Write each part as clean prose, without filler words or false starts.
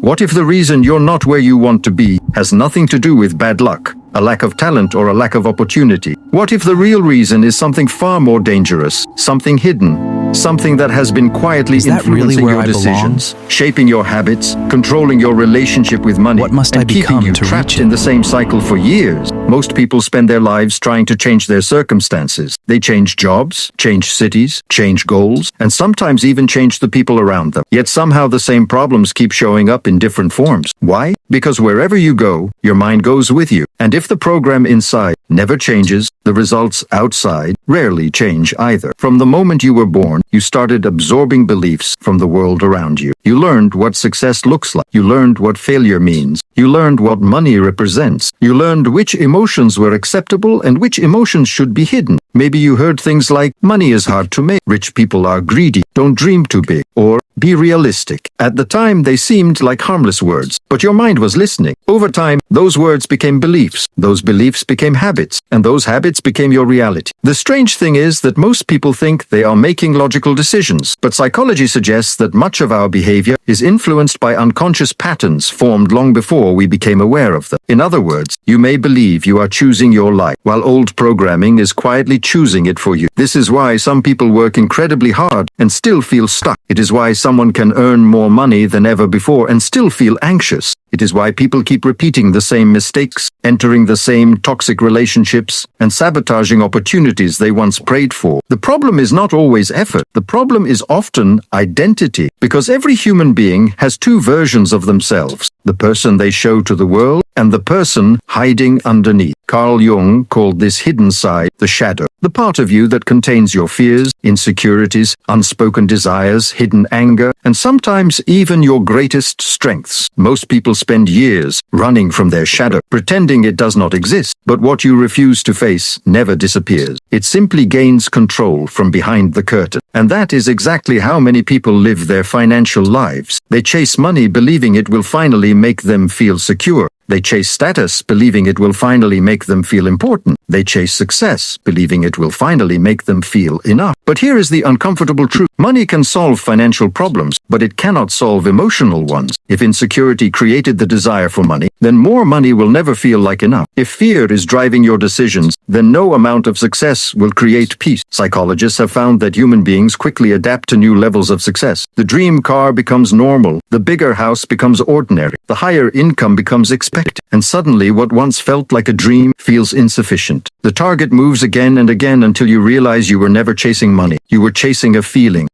What if the reason you're not where you want to be has nothing to do with bad luck, a lack of talent, or a lack of opportunity? What if the real reason is something far more dangerous, something hidden, something that has been quietly influencing your decisions, shaping your habits, controlling your relationship with money, and keeping you trapped in the same cycle for years? Most people spend their lives trying to change their circumstances. They change jobs, change cities, change goals, and sometimes even change the people around them. Yet somehow the same problems keep showing up in different forms. Why? Because wherever you go, your mind goes with you. And if the program inside never changes, the results outside rarely change either. From the moment you were born, you started absorbing beliefs from the world around you. You learned what success looks like. You learned what failure means. You learned what money represents. You learned which emotions were acceptable and which emotions should be hidden. Maybe you heard things like, money is hard to make, rich people are greedy, don't dream too big, or be realistic. At the time, they seemed like harmless words, but your mind was listening. Over time, those words became beliefs. Those beliefs became habits, and those habits became your reality. The strange thing is that most people think they are making logical decisions, but psychology suggests that much of our behavior is influenced by unconscious patterns formed long before we became aware of them. In other words, you may believe you are choosing your life, while old programming is quietly choosing it for you. This is why some people work incredibly hard and still feel stuck. It is why someone can earn more money than ever before and still feel anxious. It is why people keep repeating the same mistakes, entering the same toxic relationships, and sabotaging opportunities they once prayed for. The problem is not always effort. The problem is often identity, because every human being has two versions of themselves: the person they show to the world and the person hiding underneath. Carl Jung called this hidden side the shadow, the part of you that contains your fears, insecurities, unspoken desires, hidden anger, and sometimes even your greatest strengths. Most people spend years running from their shadow, pretending it does not exist. But what you refuse to face never disappears. It simply gains control from behind the curtain. And that is exactly how many people live their financial lives. They chase money believing it will finally make them feel secure. They chase status, believing it will finally make them feel important. They chase success, believing it will finally make them feel enough. But here is the uncomfortable truth. Money can solve financial problems, but it cannot solve emotional ones. If insecurity created the desire for money, then more money will never feel like enough. If fear is driving your decisions, then no amount of success will create peace. Psychologists have found that human beings quickly adapt to new levels of success. The dream car becomes normal, the bigger house becomes ordinary, the higher income becomes expected, and suddenly what once felt like a dream feels insufficient. The target moves again and again until you realize you were never chasing money. You were chasing a feeling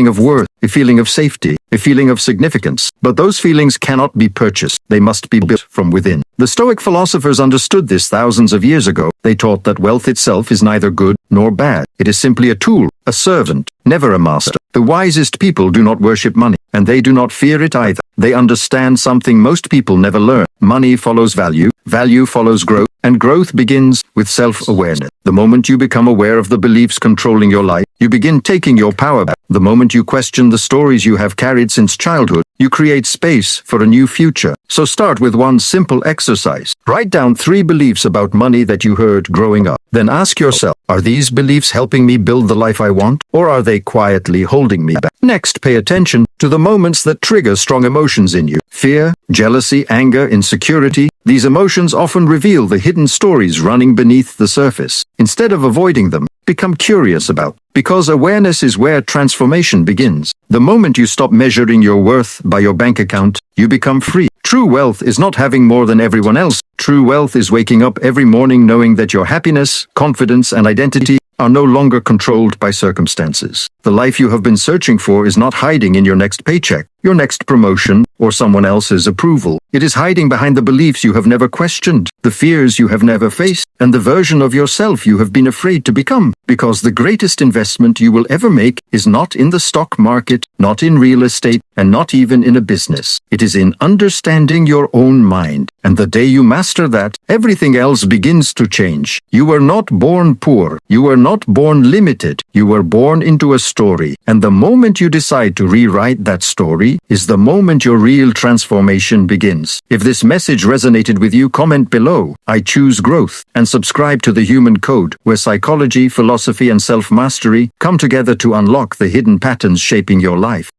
of worth, a feeling of safety, a feeling of significance. But those feelings cannot be purchased. They must be built from within. The Stoic philosophers understood this thousands of years ago. They taught that wealth itself is neither good nor bad. It is simply a tool, a servant, never a master. The wisest people do not worship money, and they do not fear it either. They understand something most people never learn. Money follows value, value follows growth, and growth begins with self-awareness. The moment you become aware of the beliefs controlling your life, you begin taking your power back. The moment you question the stories you have carried since childhood, you create space for a new future. So start with one simple exercise. Write down 3 beliefs about money that you heard growing up. Then ask yourself, are these beliefs helping me build the life I want, or are they quietly holding me back? Next, pay attention to the moments that trigger strong emotions in you. Fear, jealousy, anger, insecurity. These emotions often reveal the hidden stories running beneath the surface. Instead of avoiding them, become curious about, because awareness is where transformation begins. The moment you stop measuring your worth by your bank account, you become free. True wealth is not having more than everyone else. True wealth is waking up every morning knowing that your happiness, confidence, and identity are no longer controlled by circumstances. The life you have been searching for is not hiding in your next paycheck, your next promotion, or someone else's approval. It is hiding behind the beliefs you have never questioned, the fears you have never faced, and the version of yourself you have been afraid to become. Because the greatest investment you will ever make is not in the stock market, not in real estate, and not even in a business. It is in understanding your own mind. And the day you master that, everything else begins to change. You were not born poor. You were not born limited. You were born into a story. And the moment you decide to rewrite that story is the moment your real transformation begins. If this message resonated with you, comment below, I choose growth, and subscribe to The Human Code, where psychology, philosophy, and self-mastery come together to unlock the hidden patterns shaping your life.